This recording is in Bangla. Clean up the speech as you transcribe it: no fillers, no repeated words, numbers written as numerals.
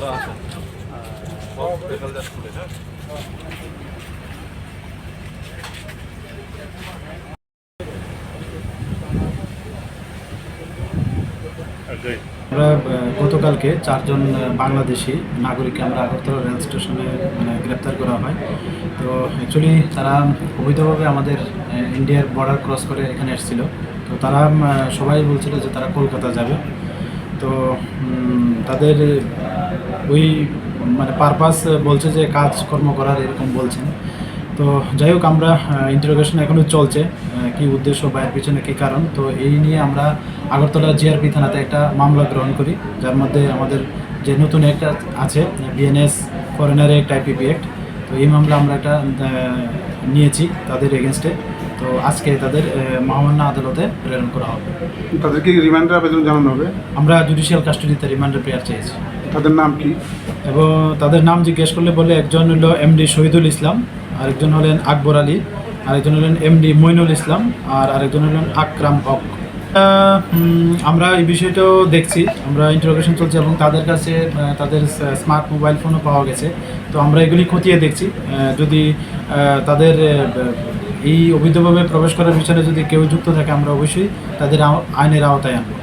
আমরা গতকালকে 4 জন বাংলাদেশি নাগরিককে আমরা আগরতলা রেল স্টেশনে গ্রেপ্তার করা হয়। তো অ্যাকচুয়ালি তারা অবৈধভাবে আমাদের ইন্ডিয়ার বর্ডার ক্রস করে এখানে এসেছিল। তো তারা সবাই বলছিল যে তারা কলকাতা যাবে। তো তাদের ওই পারপাস বলছে যে কাজকর্ম করার এরকম বলছেন। তো যাই হোক, আমরা ইন্টারোগেশন এখনও চলছে, কি উদ্দেশ্য বা এর পিছনে কী কারণ। তো এই নিয়ে আমরা আগরতলা জিআরপি থানাতে একটা মামলা গ্রহণ করি, যার মধ্যে আমাদের যে নতুন একটা আছে BNS foreigner act IPP act. তো এই মামলা আমরা একটা নিয়েছি তাদের এগেনস্টে। তো আজকে তাদের মহামান্য আদালতে প্রেরণ করা হবে। তাদেরকে রিমান্ডের আবেদন জানানো হবে? আমরা জুডিশিয়াল কাস্টডিতে রিমান্ডের প্রেয়ার চেয়েছি। তাদের নাম কি? এবং তাদের নাম জিজ্ঞেস করলে বলে একজন হলো এমডি শহীদুল ইসলাম, আরেকজন হলেন আকবর আলী, আরেকজন হলেন এমডি মইনুল ইসলাম, আর আরেকজন হলেন আকরাম হক। আমরা এই বিষয়টাও দেখছি, আমরা ইন্টারোগেশন চলছে এবং তাদের কাছে তাদের স্মার্ট মোবাইল ফোনও পাওয়া গেছে। তো আমরা এগুলি খতিয়ে দেখছি, যদি তাদের এই অবৈধভাবে প্রবেশ করার পিছনে যদি কেউ যুক্ত থাকে আমরা অবশ্যই তাদের আইনের আওতায় আনবো।